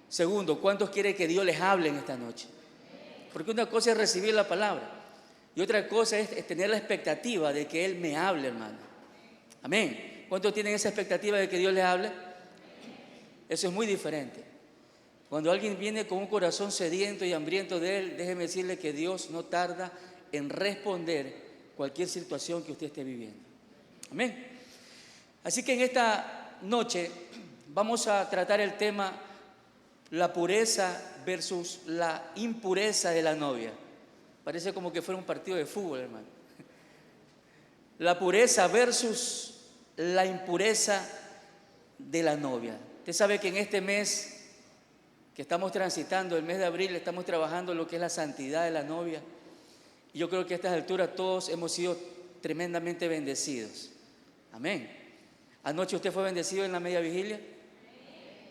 Segundo, ¿cuántos quieren que Dios les hable en esta noche? Porque una cosa es recibir la palabra y otra cosa es tener la expectativa de que Él me hable, hermano. Amén. ¿Cuántos tienen esa expectativa de que Dios les hable? Eso es muy diferente. Cuando alguien viene con un corazón sediento y hambriento de Él, déjeme decirle que Dios no tarda en responder cualquier situación que usted esté viviendo. Amén. Así que en esta noche vamos a tratar el tema la pureza versus la impureza de la novia. Parece como que fuera un partido de fútbol, hermano. La pureza versus la impureza de la novia. Usted sabe que en este mes que estamos transitando, el mes de abril, estamos trabajando lo que es la santidad de la novia. Y yo creo que a estas alturas todos hemos sido tremendamente bendecidos. Amén. Anoche usted fue bendecido en la media vigilia.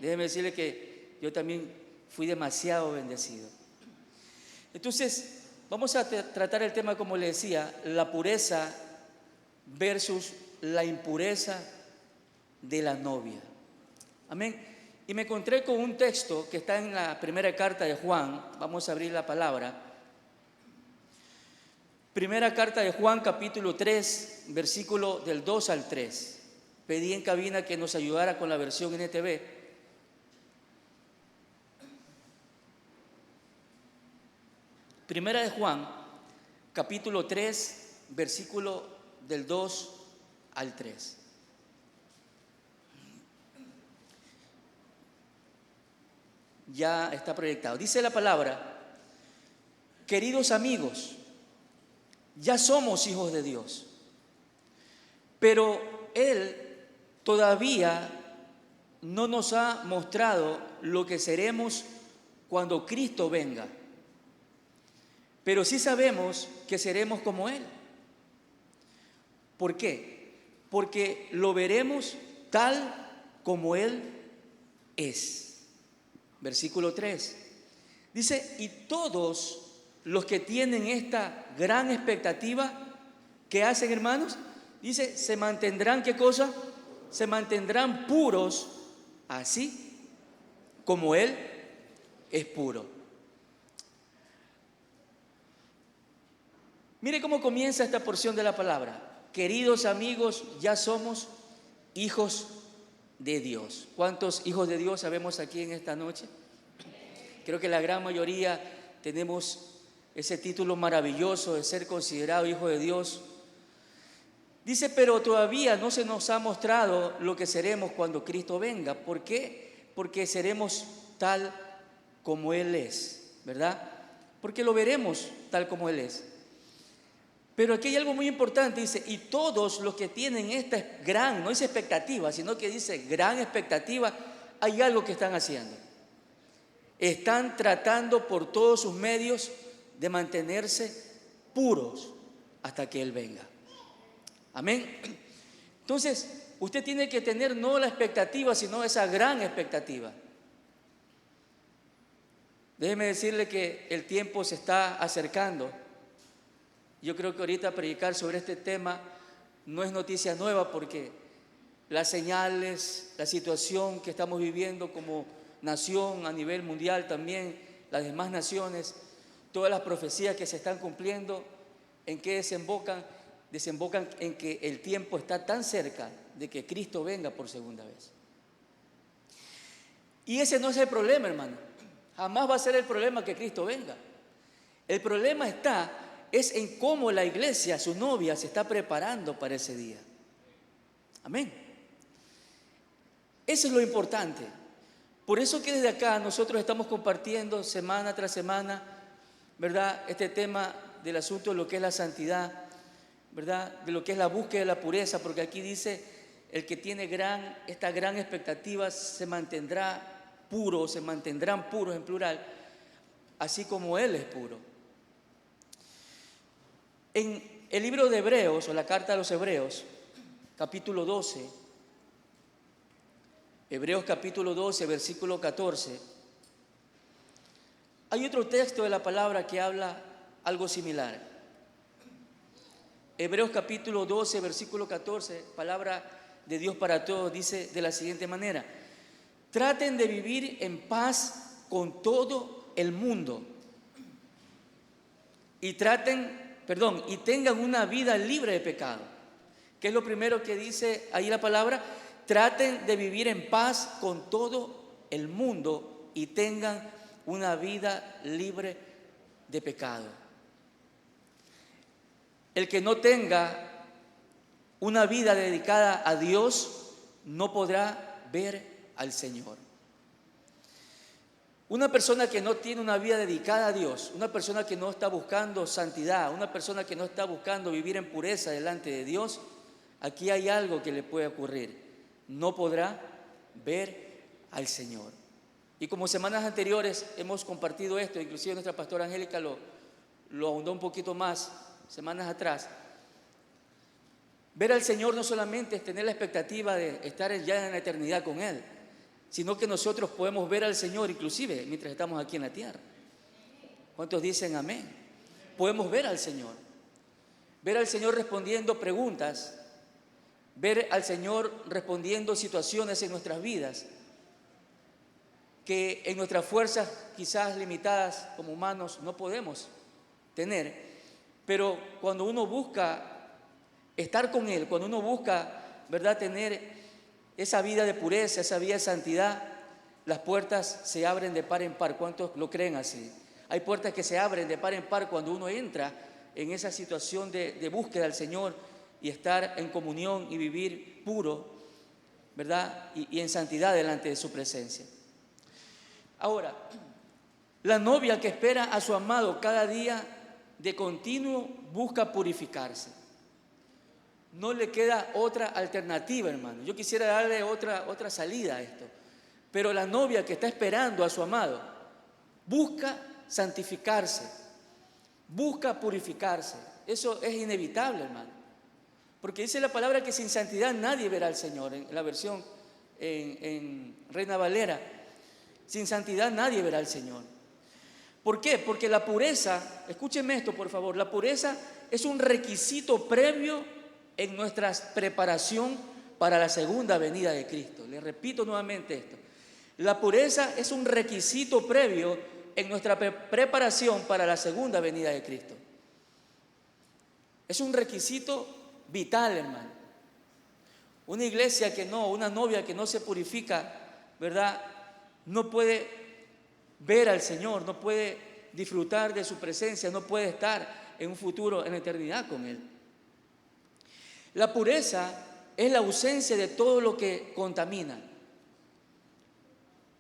Déjeme decirle que yo también fui demasiado bendecido. Entonces, vamos a tratar el tema, como le decía, la pureza versus la impureza de la novia. Amén. Y me encontré con un texto que está en la primera carta de Juan. Vamos a abrir la palabra. Primera carta de Juan, capítulo 3, versículo del 2 al 3. Pedí en cabina que nos ayudara con la versión NTV. Primera de Juan, capítulo 3, versículo del 2 al 3. Ya está proyectado. Dice la palabra: queridos amigos, ya somos hijos de Dios, pero Él todavía no nos ha mostrado lo que seremos cuando Cristo venga. Pero sí sabemos que seremos como Él. ¿Por qué? Porque lo veremos tal como Él es. Versículo 3. Dice, y todos los que tienen esta gran expectativa, ¿qué hacen, hermanos? Dice, se mantendrán, ¿qué cosa? Se mantendrán puros, así como Él es puro. Mire cómo comienza esta porción de la palabra. Queridos amigos, ya somos hijos de Dios. ¿Cuántos hijos de Dios sabemos aquí en esta noche? Creo que la gran mayoría tenemos ese título maravilloso de ser considerado hijo de Dios. Dice, pero todavía no se nos ha mostrado lo que seremos cuando Cristo venga. ¿Por qué? Porque seremos tal como Él es, ¿verdad? Porque lo veremos tal como Él es. Pero aquí hay algo muy importante, dice, y todos los que tienen esta gran, no dice expectativa, sino que dice gran expectativa, hay algo que están haciendo. Están tratando por todos sus medios de mantenerse puros hasta que Él venga. Amén. Entonces, usted tiene que tener no la expectativa, sino esa gran expectativa. Déjeme decirle que el tiempo se está acercando. Yo creo que ahorita predicar sobre este tema no es noticia nueva, porque las señales, la situación que estamos viviendo como nación a nivel mundial también, las demás naciones, todas las profecías que se están cumpliendo, ¿en qué desembocan? Desembocan en que el tiempo está tan cerca de que Cristo venga por segunda vez. Y ese no es el problema, hermano. Jamás va a ser el problema que Cristo venga. El problema es en cómo la iglesia, su novia, se está preparando para ese día. Amén. Eso es lo importante. Por eso que desde acá nosotros estamos compartiendo semana tras semana, ¿verdad?, este tema del asunto de lo que es la santidad, ¿verdad?, de lo que es la búsqueda de la pureza, porque aquí dice, el que tiene esta gran expectativa se mantendrá puro, se mantendrán puros en plural, así como Él es puro. En el libro de Hebreos, o la carta a los Hebreos, capítulo 12, Hebreos capítulo 12, versículo 14, hay otro texto de la palabra que habla algo similar. Hebreos capítulo 12, versículo 14, palabra de Dios para todos, dice de la siguiente manera: traten de vivir en paz con todo el mundo y tengan una vida libre de pecado. ¿Qué es lo primero que dice ahí la palabra? Traten de vivir en paz con todo el mundo y tengan una vida libre de pecado. El que no tenga una vida dedicada a Dios no podrá ver al Señor. Una persona que no tiene una vida dedicada a Dios, una persona que no está buscando santidad, una persona que no está buscando vivir en pureza delante de Dios, aquí hay algo que le puede ocurrir: no podrá ver al Señor. Y como semanas anteriores hemos compartido esto, inclusive nuestra pastora Angélica lo ahondó un poquito más semanas atrás. Ver al Señor no solamente es tener la expectativa de estar ya en la eternidad con Él, sino que nosotros podemos ver al Señor inclusive mientras estamos aquí en la tierra. ¿Cuántos dicen amén? Podemos ver al Señor respondiendo preguntas, ver al Señor respondiendo situaciones en nuestras vidas que en nuestras fuerzas quizás limitadas como humanos no podemos tener. Pero cuando uno busca estar con Él, cuando uno busca, ¿verdad?, tener esa vida de pureza, esa vida de santidad, las puertas se abren de par en par. ¿Cuántos lo creen así? Hay puertas que se abren de par en par cuando uno entra en esa situación de búsqueda del Señor y estar en comunión y vivir puro, ¿verdad?, y en santidad delante de su presencia. Ahora, la novia que espera a su amado cada día de continuo busca purificarse. No le queda otra alternativa, hermano. Yo quisiera darle otra salida a esto. Pero la novia que está esperando a su amado busca santificarse, busca purificarse. Eso es inevitable, hermano. Porque dice la palabra que sin santidad nadie verá al Señor. En la versión en Reina Valera, sin santidad nadie verá al Señor. ¿Por qué? Porque la pureza, escúchenme esto por favor, la pureza es un requisito previo en nuestra preparación para la segunda venida de Cristo. Les repito nuevamente esto. La pureza es un requisito previo en nuestra preparación para la segunda venida de Cristo. Es un requisito vital, hermano. Una novia que no se purifica, ¿verdad?, no puede ver al Señor, no puede disfrutar de su presencia, no puede estar en un futuro, en la eternidad con Él. La pureza es la ausencia de todo lo que contamina.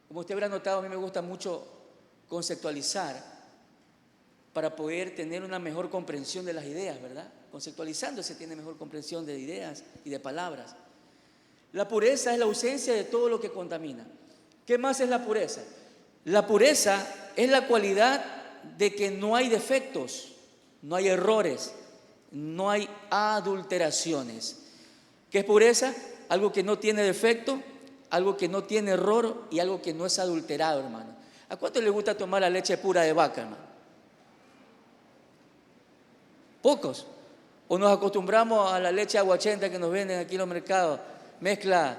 Como usted habrá notado, a mí me gusta mucho conceptualizar para poder tener una mejor comprensión de las ideas, ¿verdad? Conceptualizando se tiene mejor comprensión de ideas y de palabras. La pureza es la ausencia de todo lo que contamina. ¿Qué más es la pureza? La pureza es la cualidad de que no hay defectos, no hay errores, no hay adulteraciones. ¿Qué es pureza? Algo que no tiene defecto, algo que no tiene error y algo que no es adulterado, hermano. ¿A cuánto le gusta tomar la leche pura de vaca, hermano? Pocos. O nos acostumbramos a la leche aguachenta que nos venden aquí en los mercados. Mezcla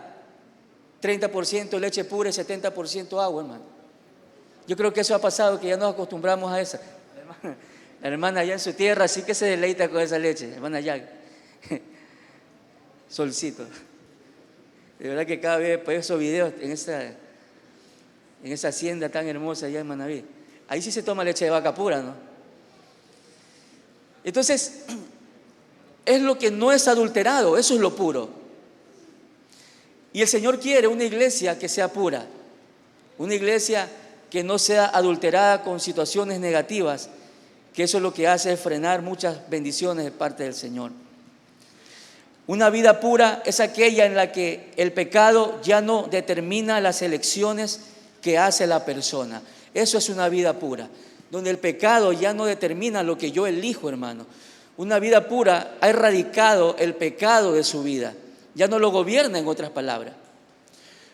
30% leche pura y 70% agua, hermano. Yo creo que eso ha pasado, que ya nos acostumbramos a esa. La hermana allá en su tierra sí que se deleita con esa leche, hermana allá. Solcito. De verdad que cada vez veo esos videos en esa hacienda tan hermosa allá en Manaví. Ahí sí se toma leche de vaca pura, ¿no? Entonces, es lo que no es adulterado, eso es lo puro. Y el Señor quiere una iglesia que sea pura, una iglesia que no sea adulterada con situaciones negativas, que eso es lo que hace es frenar muchas bendiciones de parte del Señor. Una vida pura es aquella en la que el pecado ya no determina las elecciones que hace la persona. Eso es una vida pura, donde el pecado ya no determina lo que yo elijo, hermano. Una vida pura ha erradicado el pecado de su vida, ya no lo gobierna, en otras palabras.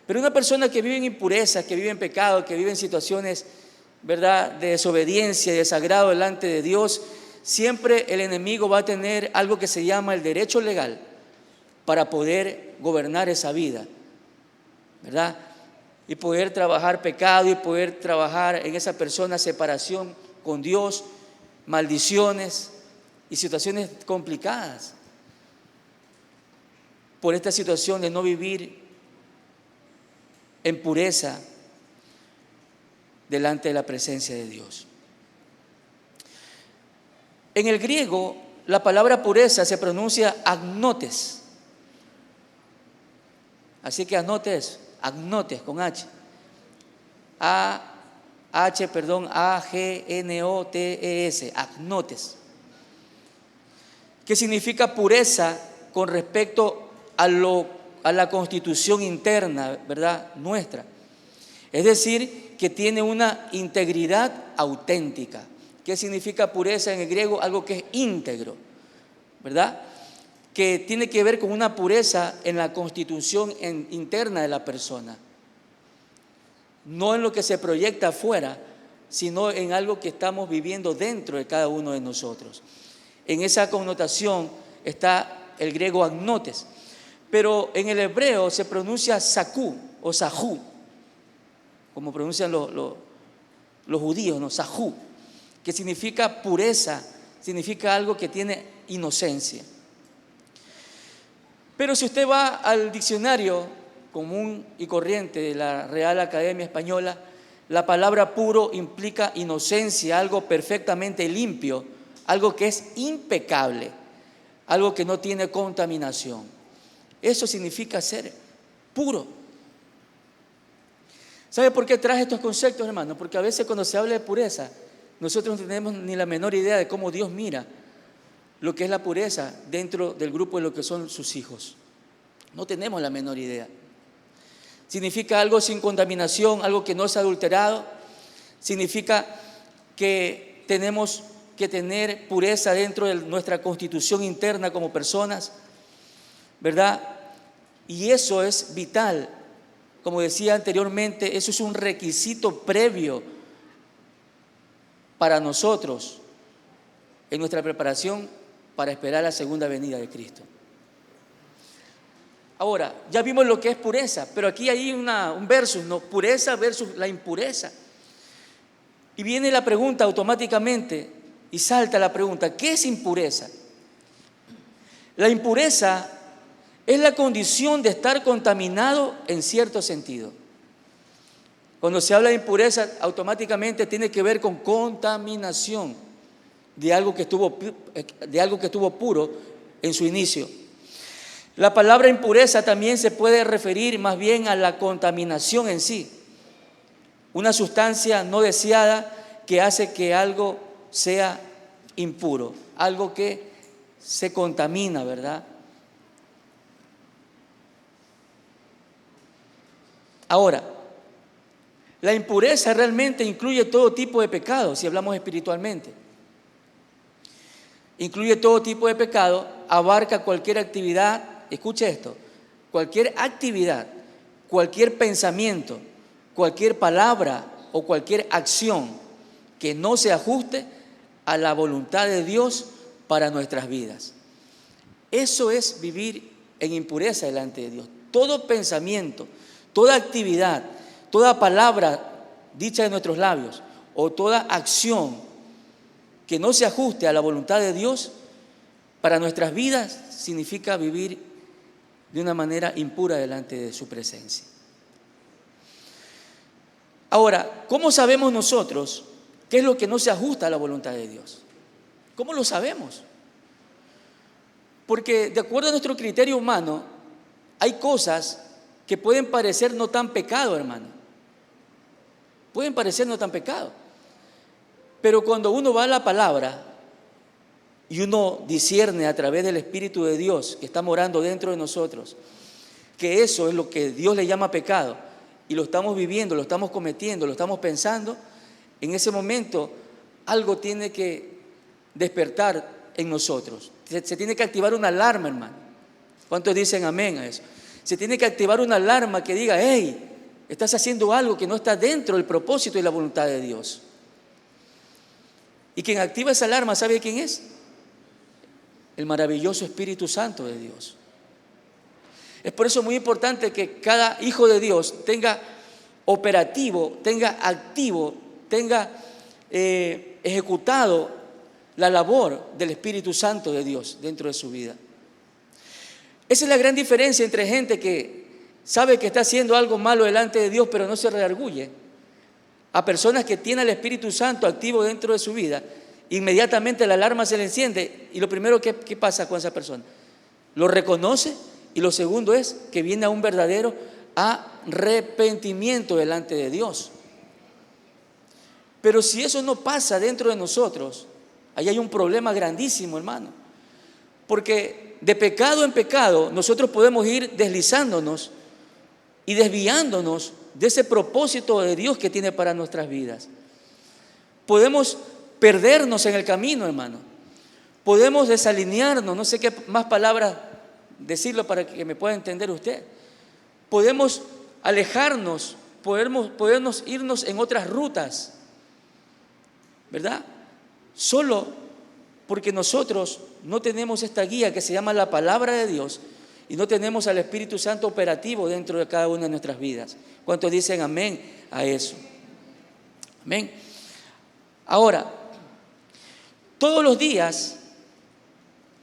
Pero una persona que vive en impureza, que vive en pecado, que vive en situaciones, ¿verdad?, de desobediencia y desagrado delante de Dios, siempre el enemigo va a tener algo que se llama el derecho legal para poder gobernar esa vida, ¿verdad? y poder trabajar pecado y poder trabajar en esa persona separación con Dios, maldiciones y situaciones complicadas por esta situación de no vivir en pureza delante de la presencia de Dios. En el griego, la palabra pureza se pronuncia agnotes. Así que agnotes con H. A-G-N-O-T-E-S, agnotes. Que significa pureza con respecto a la constitución interna, ¿verdad?, nuestra. Es decir, que tiene una integridad auténtica. ¿Qué significa pureza en el griego? Algo que es íntegro, ¿verdad? Que tiene que ver con una pureza en la constitución interna de la persona. No en lo que se proyecta afuera, sino en algo que estamos viviendo dentro de cada uno de nosotros. En esa connotación está el griego agnotes. Pero en el hebreo se pronuncia sakú o sajú, como pronuncian los judíos, ¿no? Sajú, que significa pureza, significa algo que tiene inocencia. Pero si usted va al diccionario común y corriente de la Real Academia Española, la palabra puro implica inocencia, algo perfectamente limpio, algo que es impecable, algo que no tiene contaminación. Eso significa ser puro. ¿Sabe por qué traje estos conceptos, hermano? Porque a veces cuando se habla de pureza, nosotros no tenemos ni la menor idea de cómo Dios mira lo que es la pureza dentro del grupo de lo que son sus hijos. No tenemos la menor idea. Significa algo sin contaminación, algo que no es adulterado. Significa que tenemos que tener pureza dentro de nuestra constitución interna como personas, ¿verdad? Y eso es vital. Como decía anteriormente, eso es un requisito previo para nosotros en nuestra preparación para esperar la segunda venida de Cristo. Ahora, ya vimos lo que es pureza, pero aquí hay un versus, ¿no? Pureza versus la impureza. Y viene la pregunta automáticamente, y salta la pregunta, ¿qué es impureza? La impureza es la condición de estar contaminado en cierto sentido. Cuando se habla de impureza, automáticamente tiene que ver con contaminación de algo que estuvo puro en su inicio. La palabra impureza también se puede referir más bien a la contaminación en sí. Una sustancia no deseada que hace que algo sea impuro, algo que se contamina, ¿verdad? Ahora, la impureza realmente incluye todo tipo de pecado, si hablamos espiritualmente. Incluye todo tipo de pecado, abarca cualquier actividad, escuche esto, cualquier actividad, cualquier pensamiento, cualquier palabra o cualquier acción que no se ajuste a la voluntad de Dios para nuestras vidas. Eso es vivir en impureza delante de Dios. Todo pensamiento, toda actividad, toda palabra dicha de nuestros labios o toda acción que no se ajuste a la voluntad de Dios para nuestras vidas significa vivir de una manera impura delante de su presencia. Ahora, ¿cómo sabemos nosotros qué es lo que no se ajusta a la voluntad de Dios? ¿Cómo lo sabemos? Porque de acuerdo a nuestro criterio humano, hay cosas que pueden parecer no tan pecado, hermano. Pueden parecer no tan pecado. Pero cuando uno va a la palabra y uno discierne a través del Espíritu de Dios que está morando dentro de nosotros, que eso es lo que Dios le llama pecado, y lo estamos viviendo, lo estamos cometiendo, lo estamos pensando, en ese momento algo tiene que despertar en nosotros. Se tiene que activar una alarma, hermano. ¿Cuántos dicen amén a eso? Se tiene que activar una alarma que diga, hey, estás haciendo algo que no está dentro del propósito y la voluntad de Dios. Y quien activa esa alarma, ¿sabe quién es? El maravilloso Espíritu Santo de Dios. Es por eso muy importante que cada hijo de Dios tenga operativo, tenga activo, tenga ejecutado la labor del Espíritu Santo de Dios dentro de su vida. Esa es la gran diferencia entre gente que sabe que está haciendo algo malo delante de Dios, pero no se redarguye, a personas que tienen el Espíritu Santo activo dentro de su vida. Inmediatamente la alarma se le enciende y lo primero que pasa con esa persona, lo reconoce, y lo segundo es que viene a un verdadero arrepentimiento delante de Dios. Pero si eso no pasa dentro de nosotros, ahí hay un problema grandísimo, hermano, porque de pecado en pecado nosotros podemos ir deslizándonos y desviándonos de ese propósito de Dios que tiene para nuestras vidas. Podemos perdernos en el camino, hermano. Podemos desalinearnos, no sé qué más palabras decirlo para que me pueda entender usted. Podemos alejarnos, podemos irnos en otras rutas, ¿verdad? Solo porque nosotros no tenemos esta guía que se llama la palabra de Dios y no tenemos al Espíritu Santo operativo dentro de cada una de nuestras vidas. ¿Cuántos dicen amén a eso? Amén. Ahora, todos los días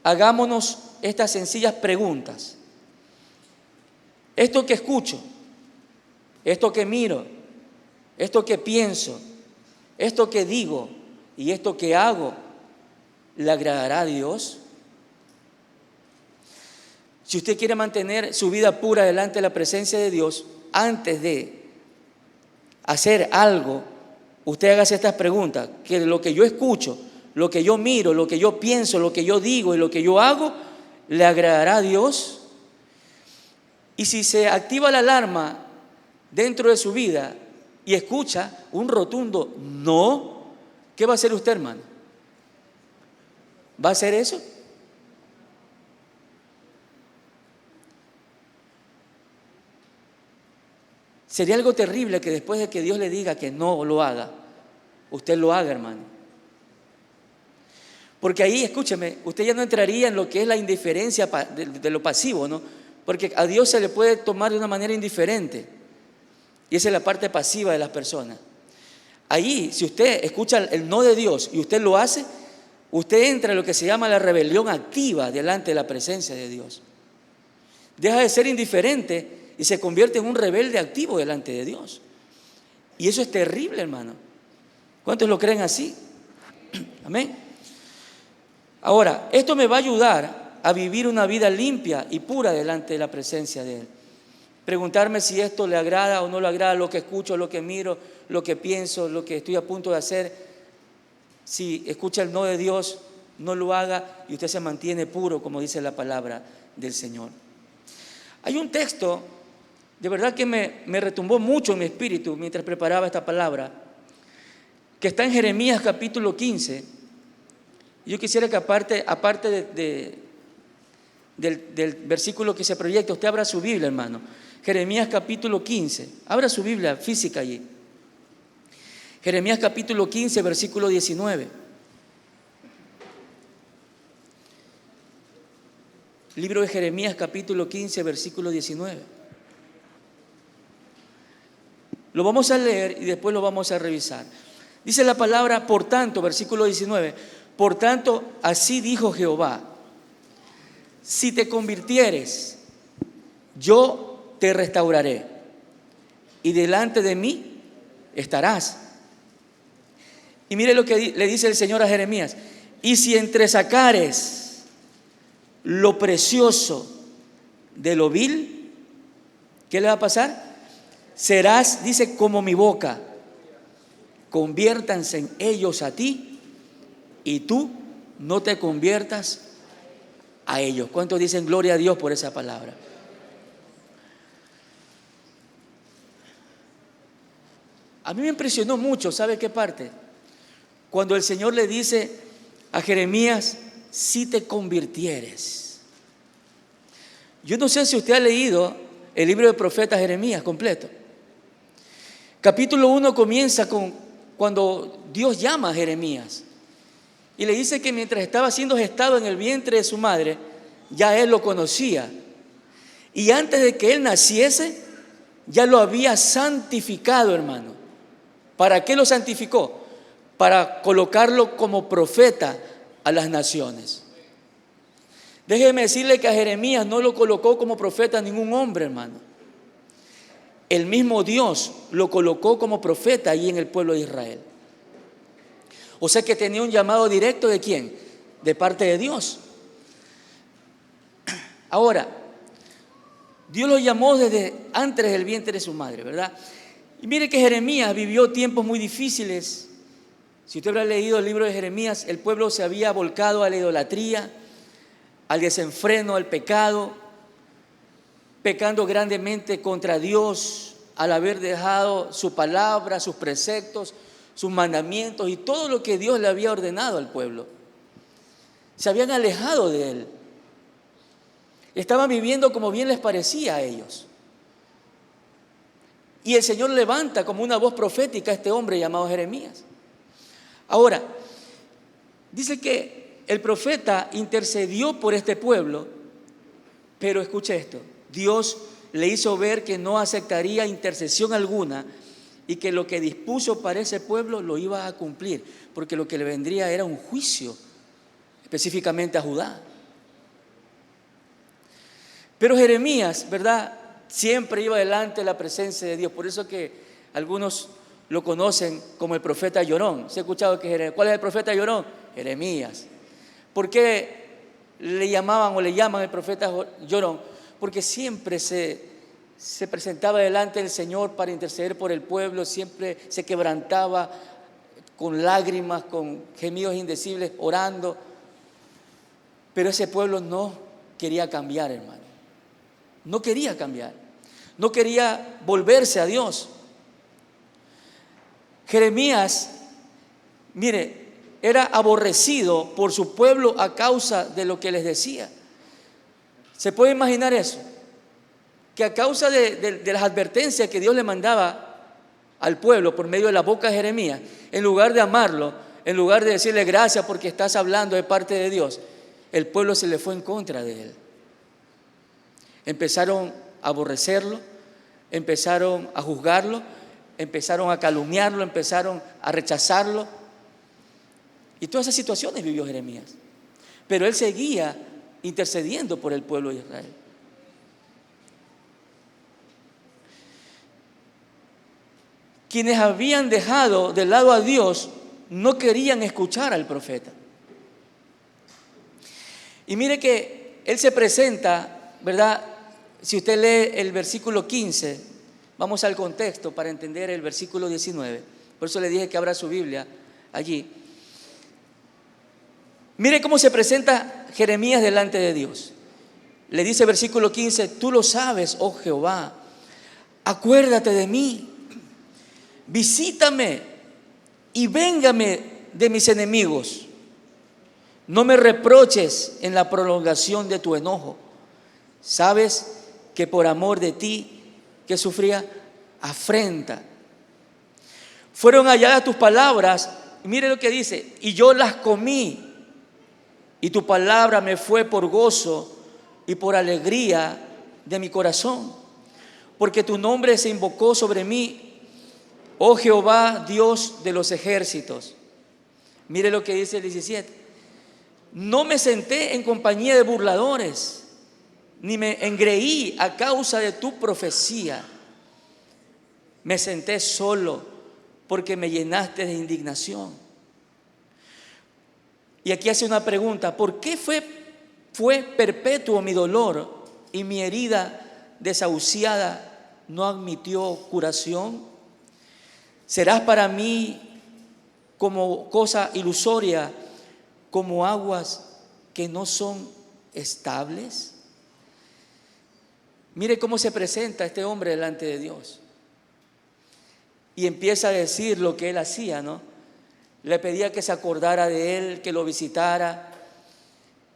hagámonos estas sencillas preguntas. Esto que escucho, esto que miro, esto que pienso, esto que digo y esto que hago, ¿le agradará a Dios? Si usted quiere mantener su vida pura delante de la presencia de Dios, antes de hacer algo, usted hágase estas preguntas, que lo que yo escucho, lo que yo miro, lo que yo pienso, lo que yo digo y lo que yo hago, ¿le agradará a Dios? Y si se activa la alarma dentro de su vida y escucha un rotundo no, ¿qué va a hacer usted, hermano? ¿Va a hacer eso? Sería algo terrible que después de que Dios le diga que no lo haga, usted lo haga, hermano. Porque ahí, escúcheme, usted ya no entraría en lo que es la indiferencia de lo pasivo, ¿no? Porque a Dios se le puede tomar de una manera indiferente. Y esa es la parte pasiva de las personas. Ahí, si usted escucha el no de Dios y usted lo hace, usted entra en lo que se llama la rebelión activa delante de la presencia de Dios. Deja de ser indiferente y se convierte en un rebelde activo delante de Dios. Y eso es terrible, hermano. ¿Cuántos lo creen así? Amén. Ahora, esto me va a ayudar a vivir una vida limpia y pura delante de la presencia de Él. Preguntarme si esto le agrada o no le agrada, lo que escucho, lo que miro, lo que pienso, lo que estoy a punto de hacer. Si escucha el no de Dios, no lo haga y usted se mantiene puro, como dice la palabra del Señor. Hay un texto, de verdad que me retumbó mucho en mi espíritu mientras preparaba esta palabra, que está en Jeremías capítulo 15. Yo quisiera que aparte del versículo que se proyecta, usted abra su Biblia, hermano. Jeremías capítulo 15. Abra su Biblia física allí. Jeremías capítulo 15, versículo 19. Libro de Jeremías capítulo 15, versículo 19. Lo vamos a leer y después lo vamos a revisar. Dice la palabra, por tanto, versículo 19, por tanto, así dijo Jehová, si te convirtieres, yo te restauraré y delante de mí estarás. Y mire lo que le dice el Señor a Jeremías, y si entresacares lo precioso de lo vil, ¿qué le va a pasar? Serás, dice, como mi boca, conviértanse en ellos a ti y tú no te conviertas a ellos. ¿Cuántos dicen gloria a Dios por esa palabra? A mí me impresionó mucho, ¿sabe qué parte? Cuando el Señor le dice a Jeremías, si te convirtieres. Yo no sé si usted ha leído el libro del profeta Jeremías completo. Capítulo 1 comienza con cuando Dios llama a Jeremías y le dice que mientras estaba siendo gestado en el vientre de su madre, ya él lo conocía. Y antes de que él naciese, ya lo había santificado, hermano. ¿Para qué lo santificó? Para colocarlo como profeta a las naciones. Déjeme decirle que a Jeremías no lo colocó como profeta ningún hombre, hermano. El mismo Dios lo colocó como profeta ahí en el pueblo de Israel. O sea que tenía un llamado directo ¿de quién? De parte de Dios. Ahora, Dios lo llamó desde antes del vientre de su madre, ¿verdad? Y mire que Jeremías vivió tiempos muy difíciles. Si usted habrá leído el libro de Jeremías, el pueblo se había volcado a la idolatría, al desenfreno, al pecado, pecando grandemente contra Dios al haber dejado su palabra, sus preceptos, sus mandamientos y todo lo que Dios le había ordenado al pueblo. Se habían alejado de Él. Estaban viviendo como bien les parecía a ellos. Y el Señor levanta como una voz profética a este hombre llamado Jeremías. Ahora, dice que el profeta intercedió por este pueblo, pero escuche esto, Dios le hizo ver que no aceptaría intercesión alguna y que lo que dispuso para ese pueblo lo iba a cumplir, porque lo que le vendría era un juicio, específicamente a Judá. Pero Jeremías, ¿verdad?, siempre iba delante de la presencia de Dios. Por eso que algunos lo conocen como el profeta llorón. ¿Se ha escuchado que cuál es el profeta llorón? Jeremías. ¿Por qué le llamaban o le llaman el profeta llorón? Porque siempre se presentaba delante del Señor para interceder por el pueblo, siempre se quebrantaba con lágrimas, con gemidos indecibles, orando. Pero ese pueblo no quería cambiar, hermano. No quería cambiar, no quería volverse a Dios. Jeremías, mire, era aborrecido por su pueblo a causa de lo que les decía. ¿Se puede imaginar eso? Que a causa de las advertencias que Dios le mandaba al pueblo por medio de la boca de Jeremías, en lugar de amarlo, en lugar de decirle gracias porque estás hablando de parte de Dios, el pueblo se le fue en contra de él. Empezaron a aborrecerlo, empezaron a juzgarlo, empezaron a calumniarlo, empezaron a rechazarlo. Y todas esas situaciones vivió Jeremías. Pero él seguía intercediendo por el pueblo de Israel. Quienes habían dejado de lado a Dios no querían escuchar al profeta. Y mire que él se presenta, ¿verdad? Si usted lee el versículo 15, vamos al contexto para entender el versículo 19. Por eso le dije que abra su Biblia allí. Mire cómo se presenta Jeremías delante de Dios. Le dice el versículo 15, tú lo sabes, oh Jehová, acuérdate de mí, visítame y véngame de mis enemigos. No me reproches en la prolongación de tu enojo. Sabes que por amor de ti, que sufría afrenta. Fueron halladas tus palabras, y mire lo que dice, y yo las comí, y tu palabra me fue por gozo y por alegría de mi corazón, porque tu nombre se invocó sobre mí, oh Jehová, Dios de los ejércitos. Mire lo que dice el 17. No me senté en compañía de burladores, ni me engreí a causa de tu profecía. Me senté solo porque me llenaste de indignación. Y aquí hace una pregunta, ¿por qué fue perpetuo mi dolor y mi herida desahuciada no admitió curación? ¿Serás para mí como cosa ilusoria, como aguas que no son estables? Mire cómo se presenta este hombre delante de Dios. Y empieza a decir lo que él hacía, ¿no? Le pedía que se acordara de él, que lo visitara.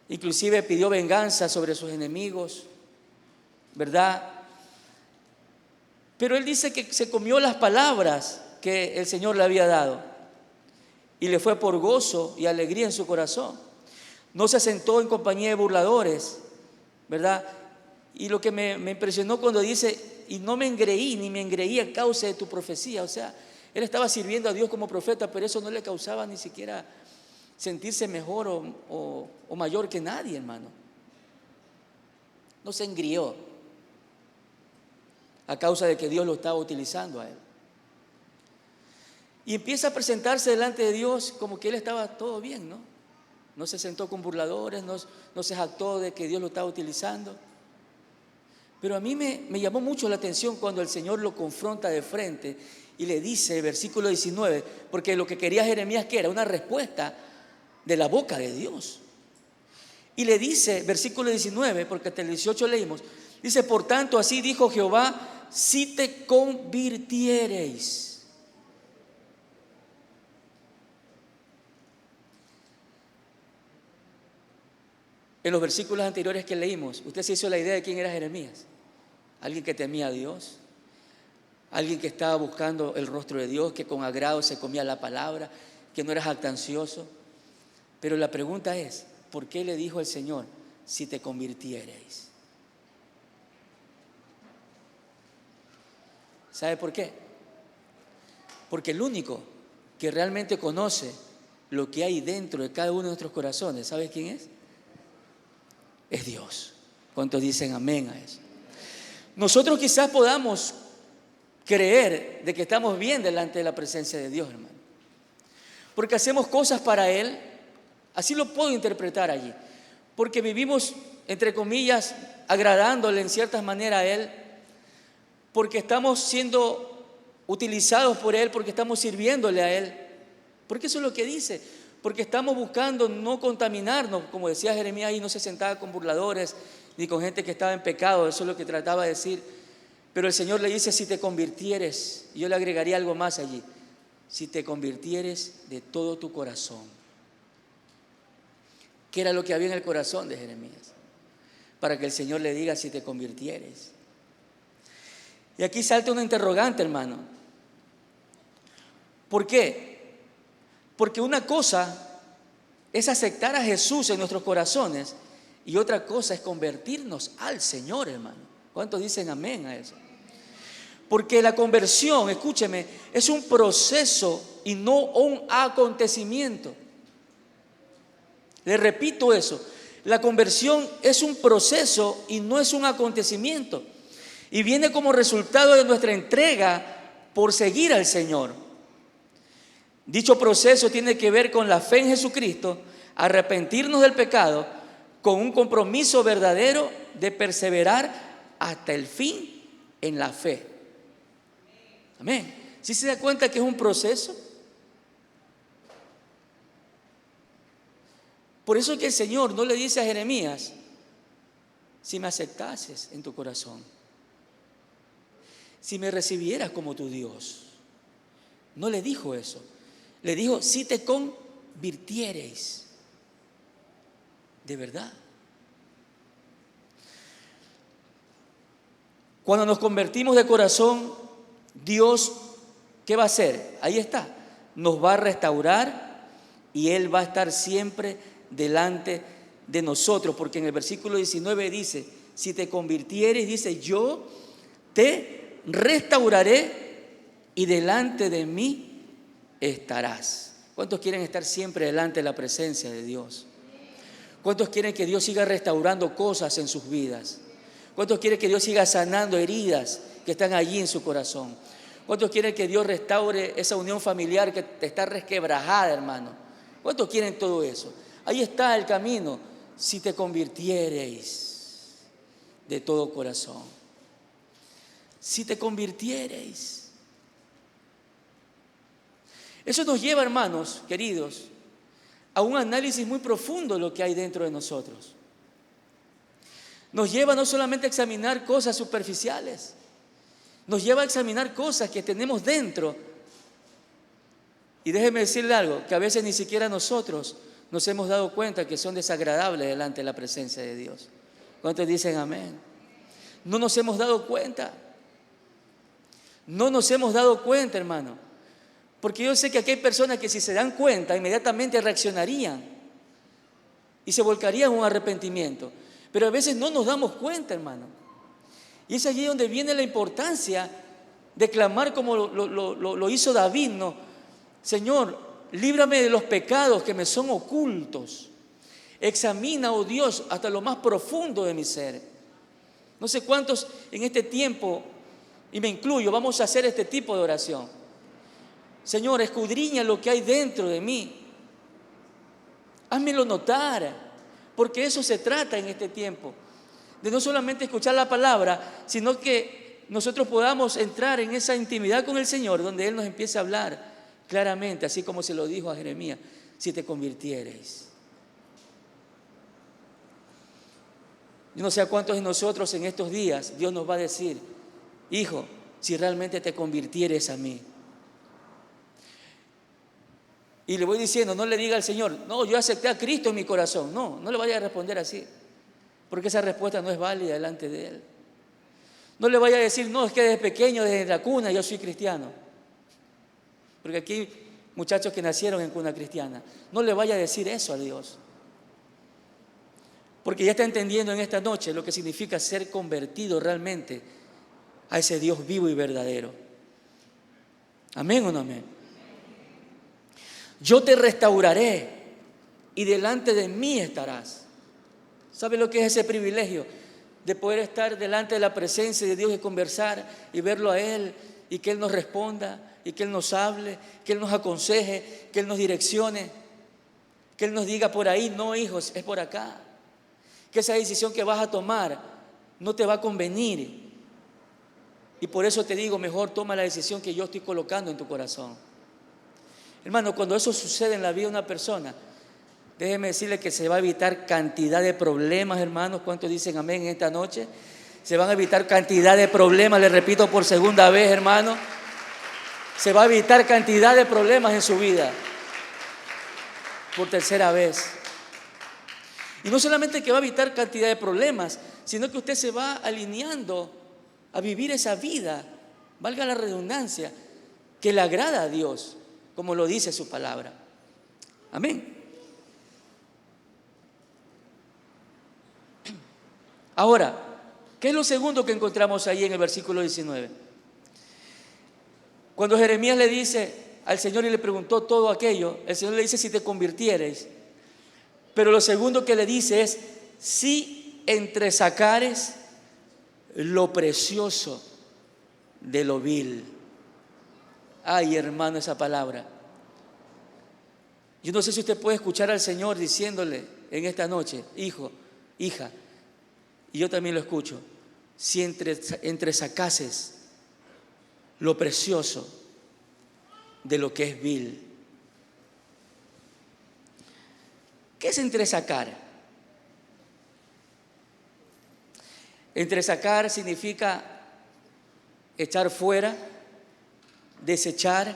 Inclusive pidió venganza sobre sus enemigos, ¿verdad? Pero él dice que se comió las palabras que el Señor le había dado y le fue por gozo y alegría en su corazón. No se sentó en compañía de burladores, ¿verdad? Y lo que me impresionó cuando dice y no me engreí, ni me engreí a causa de tu profecía. O sea, él estaba sirviendo a Dios como profeta, pero eso no le causaba ni siquiera sentirse mejor o mayor que nadie, hermano. No se engrió a causa de que Dios lo estaba utilizando a él. Y empieza a presentarse delante de Dios como que él estaba todo bien, ¿no? No se sentó con burladores, no se jactó de que Dios lo estaba utilizando. Pero a mí me llamó mucho la atención cuando el Señor lo confronta de frente y le dice, versículo 19, porque lo que quería Jeremías, ¿qué era? Una respuesta de la boca de Dios. Y le dice, versículo 19, porque hasta el 18 leímos, dice, por tanto, así dijo Jehová, si te convirtiereis. En los versículos anteriores que leímos, usted se hizo la idea de quién era Jeremías. Alguien que temía a Dios, alguien que estaba buscando el rostro de Dios, que con agrado se comía la palabra, que no era jactancioso. Pero la pregunta es, ¿por qué le dijo el Señor, si te convirtiereis? ¿Sabe por qué? Porque el único que realmente conoce lo que hay dentro de cada uno de nuestros corazones, ¿sabe quién es? Es Dios. ¿Cuántos dicen amén a eso? Nosotros quizás podamos creer de que estamos bien delante de la presencia de Dios, hermano, porque hacemos cosas para Él. Así lo puedo interpretar allí, porque vivimos, entre comillas, agradándole en ciertas maneras a Él, porque estamos siendo utilizados por Él, porque estamos sirviéndole a Él, porque eso es lo que dice. Porque estamos buscando no contaminarnos, como decía Jeremías ahí, no se sentaba con burladores ni con gente que estaba en pecado, eso es lo que trataba de decir. Pero el Señor le dice, si te convirtieres, y yo le agregaría algo más allí, si te convirtieres de todo tu corazón. ¿Qué era lo que había en el corazón de Jeremías? Para que el Señor le diga, si te convirtieres. Y aquí salta una interrogante, hermano. ¿Por qué? Porque una cosa es aceptar a Jesús en nuestros corazones y otra cosa es convertirnos al Señor, hermano. ¿Cuántos dicen amén a eso? Porque la conversión, escúcheme, es un proceso y no un acontecimiento. Le repito eso, la conversión es un proceso y no es un acontecimiento. Y viene como resultado de nuestra entrega por seguir al Señor. Dicho proceso tiene que ver con la fe en Jesucristo, arrepentirnos del pecado, con un compromiso verdadero de perseverar hasta el fin en la fe. Amén. ¿Sí se da cuenta que es un proceso? Por eso que el Señor no le dice a Jeremías, si me aceptases en tu corazón, si me recibieras como tu Dios. No le dijo eso. Le dijo, si te convirtiereis. De verdad. Cuando nos convertimos de corazón, Dios, ¿qué va a hacer? Ahí está. Nos va a restaurar y Él va a estar siempre delante de nosotros. Porque en el versículo 19 dice, si te convirtieres, dice, yo te restauraré y delante de mí estarás. ¿Cuántos quieren estar siempre delante de la presencia de Dios? ¿Cuántos quieren que Dios siga restaurando cosas en sus vidas? ¿Cuántos quieren que Dios siga sanando heridas que están allí en su corazón? ¿Cuántos quieren que Dios restaure esa unión familiar que está resquebrajada, hermano? ¿Cuántos quieren todo eso? Ahí está el camino, si te convirtiereis de todo corazón. Si te convirtiereis. Eso nos lleva, hermanos queridos, a un análisis muy profundo de lo que hay dentro de nosotros. Nos lleva no solamente a examinar cosas superficiales, nos lleva a examinar cosas que tenemos dentro. Y déjeme decirle algo, que a veces ni siquiera nosotros nos hemos dado cuenta que son desagradables delante de la presencia de Dios. ¿Cuántos dicen amén? No nos hemos dado cuenta. No nos hemos dado cuenta, hermano. Porque yo sé que aquí hay personas que si se dan cuenta, inmediatamente reaccionarían y se volcarían en un arrepentimiento. Pero a veces no nos damos cuenta, hermano. Y es allí donde viene la importancia de clamar como lo hizo David, ¿no? Señor, líbrame de los pecados que me son ocultos. Examina, oh Dios, hasta lo más profundo de mi ser. No sé cuántos en este tiempo, y me incluyo, vamos a hacer este tipo de oración. Señor, escudriña lo que hay dentro de mí. Házmelo notar, porque eso se trata en este tiempo. De no solamente escuchar la palabra, sino que nosotros podamos entrar en esa intimidad con el Señor, donde Él nos empiece a hablar claramente, así como se lo dijo a Jeremías: si te convirtiereis. Yo no sé a cuántos de nosotros en estos días Dios nos va a decir: hijo, si realmente te convirtieres a mí. Y le voy diciendo, no le diga al Señor: no, yo acepté a Cristo en mi corazón. No, no le vaya a responder así, porque esa respuesta no es válida delante de Él. No le vaya a decir: no, es que desde pequeño, desde la cuna, yo soy cristiano. Porque aquí hay muchachos que nacieron en cuna cristiana. No le vaya a decir eso a Dios, porque ya está entendiendo en esta noche lo que significa ser convertido realmente a ese Dios vivo y verdadero. ¿Amén o no amén? Yo te restauraré y delante de mí estarás. ¿Sabe lo que es ese privilegio? De poder estar delante de la presencia de Dios y conversar y verlo a Él, y que Él nos responda, y que Él nos hable, que Él nos aconseje, que Él nos direccione, que Él nos diga: por ahí no, hijos, es por acá. Que esa decisión que vas a tomar no te va a convenir. Y por eso te digo, mejor toma la decisión que yo estoy colocando en tu corazón. Hermano, cuando eso sucede en la vida de una persona, déjeme decirle que se va a evitar cantidad de problemas, hermanos. ¿Cuántos dicen amén en esta noche? Se van a evitar cantidad de problemas, le repito por segunda vez, hermano. Se va a evitar cantidad de problemas en su vida, por tercera vez. Y no solamente que va a evitar cantidad de problemas, sino que usted se va alineando a vivir esa vida, valga la redundancia, que le agrada a Dios, como lo dice su palabra. Amén. Ahora, ¿qué es lo segundo que encontramos ahí en el versículo 19? Cuando Jeremías le dice al Señor y le preguntó todo aquello, el Señor le dice: si te convirtieres. Pero lo segundo que le dice es: si entresacares lo precioso de lo vil. Ay, hermano, esa palabra. Yo no sé si usted puede escuchar al Señor diciéndole en esta noche: hijo, hija, y yo también lo escucho, si entresacases lo precioso de lo que es vil. ¿Qué es entresacar? Entresacar significa echar fuera, desechar,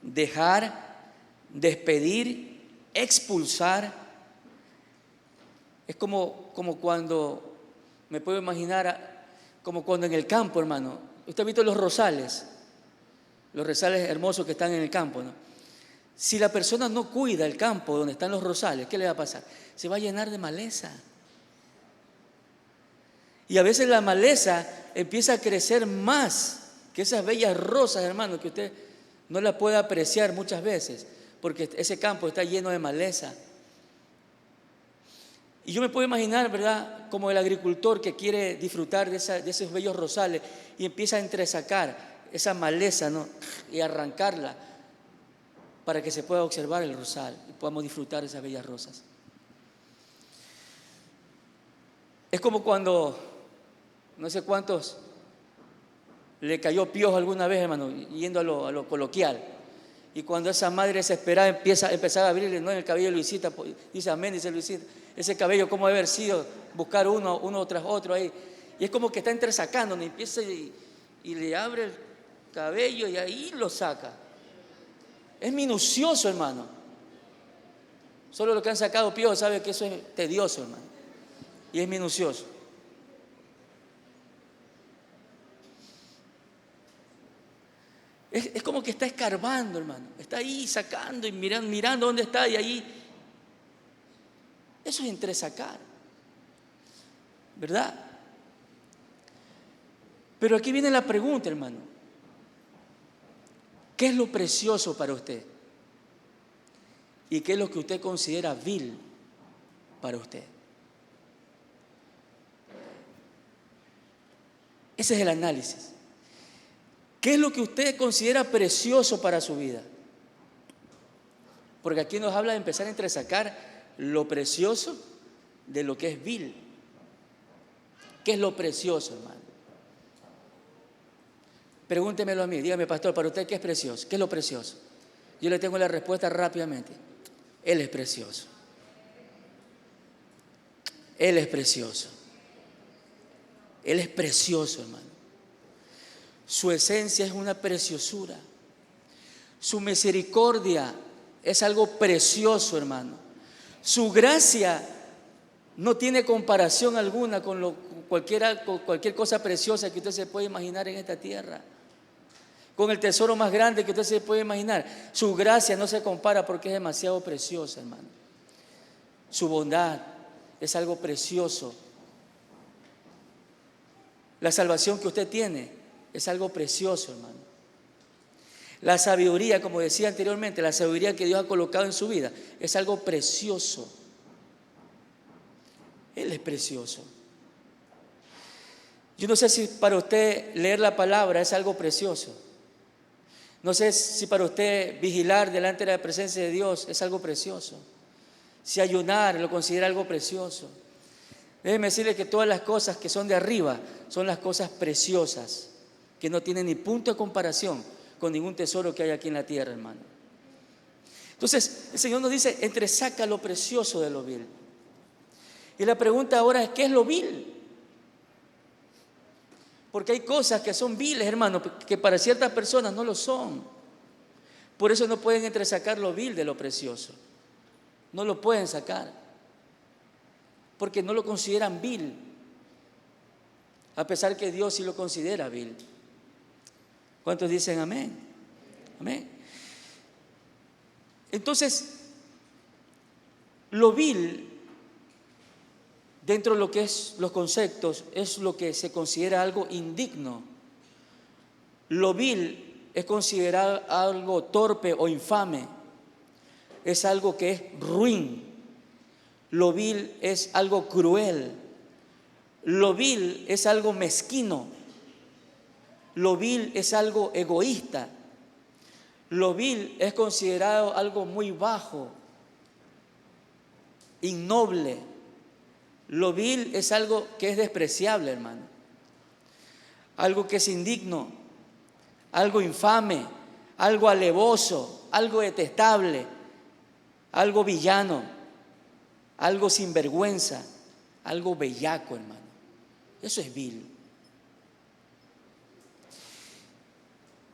dejar, despedir, expulsar. Es como cuando, me puedo imaginar, como cuando en el campo, hermano. Usted ha visto los rosales hermosos que están en el campo, ¿no? Si la persona no cuida el campo donde están los rosales, ¿qué le va a pasar? Se va a llenar de maleza. Y a veces la maleza empieza a crecer más que esas bellas rosas, hermano, que usted no la puede apreciar muchas veces, porque ese campo está lleno de maleza. Y yo me puedo imaginar, ¿verdad?, como el agricultor que quiere disfrutar de esos bellos rosales y empieza a entresacar esa maleza, ¿no?, y arrancarla para que se pueda observar el rosal y podamos disfrutar de esas bellas rosas. Es como cuando, no sé cuántos le cayó piojo alguna vez, hermano, yendo a lo coloquial. Y cuando esa madre desesperada empezaba a abrirle, ¿no?, en el cabello de Luisita, dice amén, dice Luisita, ese cabello, ¿cómo debe haber sido? Buscar uno tras otro ahí. Y es como que está entresacando, ¿no? Y empieza y le abre el cabello y ahí lo saca. Es minucioso, hermano. Solo los que han sacado piojo saben que eso es tedioso, hermano. Y es minucioso. Es como que está escarbando, hermano. Está ahí sacando y mirando dónde está y ahí. Eso es entresacar, ¿verdad? Pero aquí viene la pregunta, hermano. ¿Qué es lo precioso para usted? ¿Y qué es lo que usted considera vil para usted? Ese es el análisis. ¿Qué es lo que usted considera precioso para su vida? Porque aquí nos habla de empezar a entresacar lo precioso de lo que es vil. ¿Qué es lo precioso, hermano? Pregúntemelo a mí, dígame, pastor, para usted, ¿qué es precioso? ¿Qué es lo precioso? Yo le tengo la respuesta rápidamente. Él es precioso. Él es precioso. Él es precioso, hermano. Su esencia es una preciosura. Su misericordia es algo precioso, hermano. Su gracia no tiene comparación alguna con cualquier cosa preciosa que usted se puede imaginar en esta tierra. Con el tesoro más grande que usted se puede imaginar. Su gracia no se compara porque es demasiado preciosa, hermano. Su bondad es algo precioso. La salvación que usted tiene es algo precioso, hermano. La sabiduría, como decía anteriormente, la sabiduría que Dios ha colocado en su vida es algo precioso. Él es precioso. Yo no sé si para usted leer la palabra es algo precioso. No sé si para usted vigilar delante de la presencia de Dios es algo precioso. Si ayunar lo considera algo precioso. Déjeme decirle que todas las cosas que son de arriba son las cosas preciosas, que no tienen ni punto de comparación con ningún tesoro que hay aquí en la tierra, hermano. Entonces, el Señor nos dice, entresaca lo precioso de lo vil. Y la pregunta ahora es, ¿qué es lo vil? Porque hay cosas que son viles, hermano, que para ciertas personas no lo son. Por eso no pueden entresacar lo vil de lo precioso. No lo pueden sacar. Porque no lo consideran vil. A pesar que Dios sí lo considera vil. ¿Cuántos dicen amén? Amén. Entonces, lo vil, dentro de lo que es los conceptos, es lo que se considera algo indigno. Lo vil es considerado algo torpe o infame. Es algo que es ruin. Lo vil es algo cruel. Lo vil es algo mezquino. Lo vil es algo egoísta. Lo vil es considerado algo muy bajo, innoble. Lo vil es algo que es despreciable, hermano. Algo que es indigno, algo infame, algo alevoso, algo detestable, algo villano, algo sinvergüenza, algo bellaco, hermano. Eso es vil.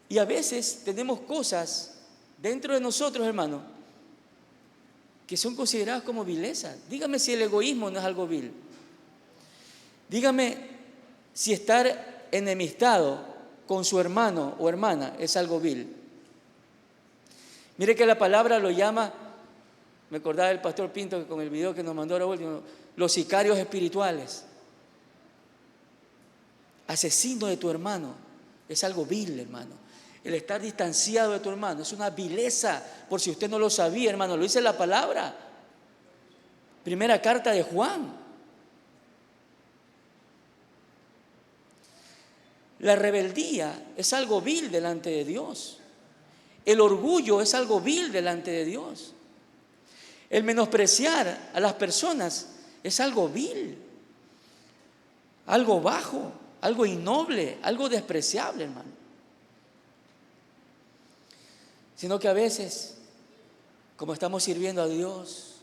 Y a veces tenemos cosas dentro de nosotros, hermano, que son consideradas como vileza. Dígame si el egoísmo no es algo vil. Dígame si estar enemistado con su hermano o hermana es algo vil. Mire que la palabra lo llama, me acordaba del pastor Pinto con el video que nos mandó ahora último, los sicarios espirituales. Asesino de tu hermano es algo vil, hermano. El estar distanciado de tu hermano es una vileza, por si usted no lo sabía, hermano, lo dice la palabra. Primera carta de Juan. La rebeldía es algo vil delante de Dios. El orgullo es algo vil delante de Dios. El menospreciar a las personas es algo vil, algo bajo, algo innoble, algo despreciable, hermano. Sino que a veces, como estamos sirviendo a Dios,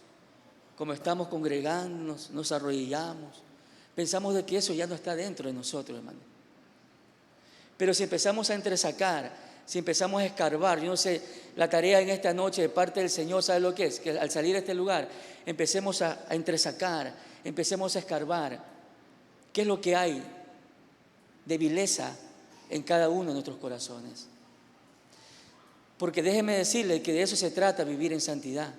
como estamos congregándonos, nos arrodillamos, pensamos de que eso ya no está dentro de nosotros, hermano. Pero si empezamos a entresacar, si empezamos a escarbar, yo no sé, la tarea en esta noche de parte del Señor, ¿sabe lo que es? Que al salir de este lugar, empecemos a entresacar, empecemos a escarbar. ¿Qué es lo que hay de vileza en cada uno de nuestros corazones? Porque déjeme decirle que de eso se trata vivir en santidad.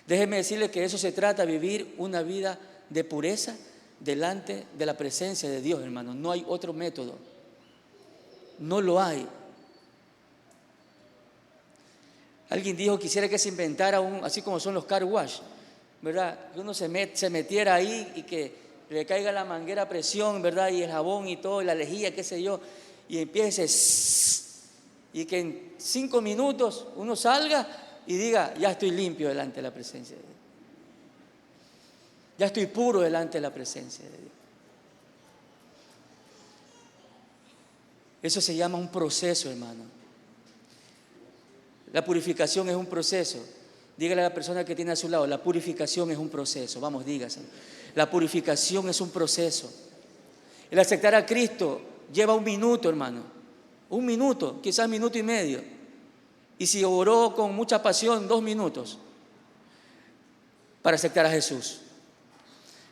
Déjeme decirle que de eso se trata vivir una vida de pureza, delante de la presencia de Dios, hermano. No hay otro método. No lo hay. Alguien dijo, quisiera que se inventara así como son los car wash, ¿verdad? Que uno se metiera ahí y que le caiga la manguera a presión, ¿verdad? Y el jabón y todo, y la lejía, qué sé yo, y empiece, y que en 5 minutos uno salga y diga, ya estoy limpio delante de la presencia de Dios. Ya estoy puro delante de la presencia de Dios. Eso se llama un proceso, hermano. La purificación es un proceso. Dígale a la persona que tiene a su lado, la purificación es un proceso. Vamos, dígaselo. La purificación es un proceso. El aceptar a Cristo lleva 1 minuto, hermano. 1 minuto, quizás 1 minuto y medio. Y si oró con mucha pasión, 2 minutos para aceptar a Jesús.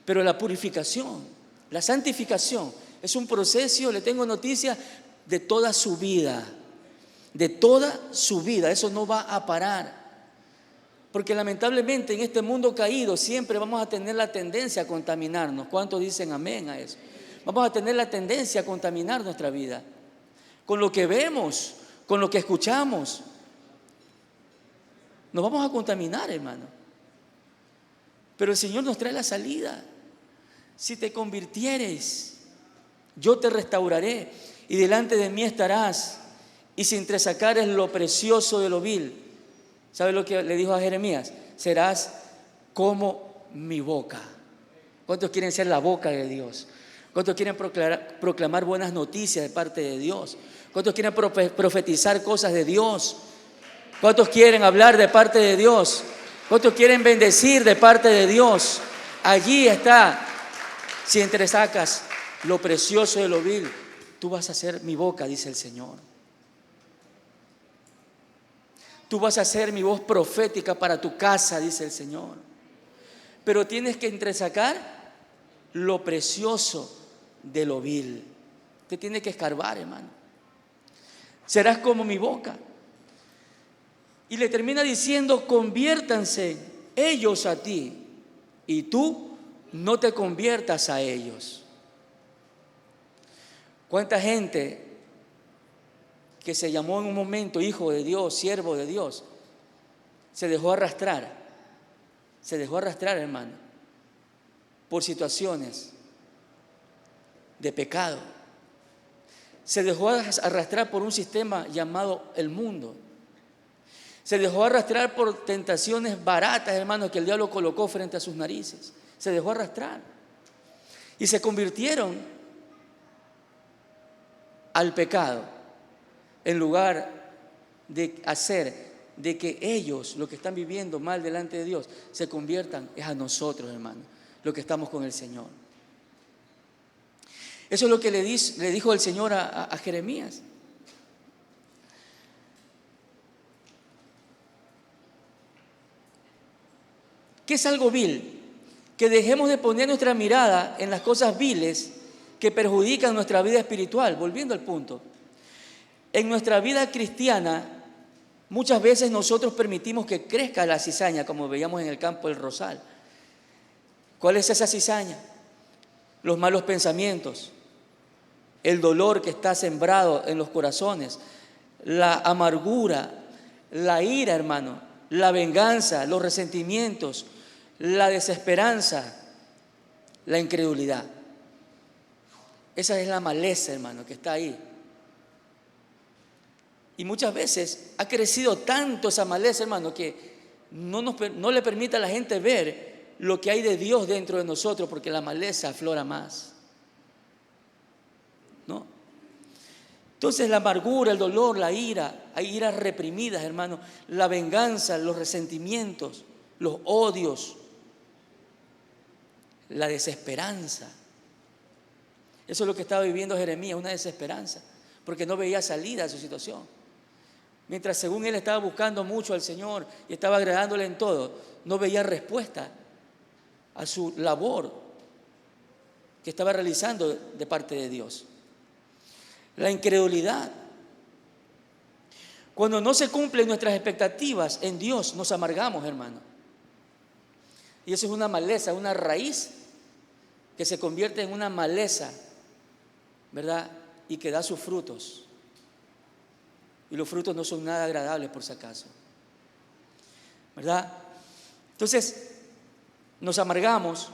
Pero la purificación, la santificación, es un proceso, le tengo noticias, de toda su vida. De toda su vida, eso no va a parar. Porque lamentablemente en este mundo caído siempre vamos a tener la tendencia a contaminarnos. ¿Cuántos dicen amén a eso? Vamos a tener la tendencia a contaminar nuestra vida. Con lo que vemos, con lo que escuchamos. Nos vamos a contaminar, hermano. Pero el Señor nos trae la salida. Si te convirtieres, yo te restauraré y delante de mí estarás. Y si entresacares lo precioso de lo vil, ¿sabe lo que le dijo a Jeremías? Serás como mi boca. ¿Cuántos quieren ser la boca de Dios? ¿Cuántos quieren proclamar buenas noticias de parte de Dios? ¿Cuántos quieren profetizar cosas de Dios? ¿Cuántos quieren hablar de parte de Dios? ¿Cuántos quieren bendecir de parte de Dios? Allí está. Si entresacas lo precioso de lo vil, tú vas a ser mi boca, dice el Señor. Tú vas a ser mi voz profética para tu casa, dice el Señor. Pero tienes que entresacar lo precioso de lo vil. Te tiene que escarbar, hermano. Serás como mi boca. Y le termina diciendo, conviértanse ellos a ti y tú no te conviertas a ellos. ¿Cuánta gente que se llamó en un momento hijo de Dios, siervo de Dios, se dejó arrastrar, hermano, por situaciones de pecado? Se dejó arrastrar por un sistema llamado el mundo. Se dejó arrastrar por tentaciones baratas, hermano, que el diablo colocó frente a sus narices. Se dejó arrastrar. Y se convirtieron al pecado. En lugar de hacer de que ellos, lo que están viviendo mal delante de Dios, se conviertan, es a nosotros, hermano, los que estamos con el Señor. Eso es lo que le dijo el Señor a Jeremías. ¿Qué es algo vil? Que dejemos de poner nuestra mirada en las cosas viles que perjudican nuestra vida espiritual. Volviendo al punto. En nuestra vida cristiana, muchas veces nosotros permitimos que crezca la cizaña, como veíamos en el campo del Rosal. ¿Cuál es esa cizaña? Los malos pensamientos, el dolor que está sembrado en los corazones, la amargura, la ira, hermano, la venganza, los resentimientos, la desesperanza, la incredulidad. Esa es la maleza, hermano, que está ahí. Y muchas veces ha crecido tanto esa maleza, hermano, que no le permite a la gente ver lo que hay de Dios dentro de nosotros, porque la maleza aflora más. ¿No? Entonces la amargura, el dolor, la ira, hay iras reprimidas, hermano, la venganza, los resentimientos, los odios, la desesperanza. Eso es lo que estaba viviendo Jeremías, una desesperanza, porque no veía salida a su situación. Mientras según él estaba buscando mucho al Señor y estaba agradándole en todo, no veía respuesta a su labor que estaba realizando de parte de Dios. La incredulidad. Cuando no se cumplen nuestras expectativas en Dios, nos amargamos, hermano. Y eso es una maleza, una raíz que se convierte en una maleza, ¿verdad? Y que da sus frutos. Y los frutos no son nada agradables, por si acaso, ¿verdad? Entonces, nos amargamos.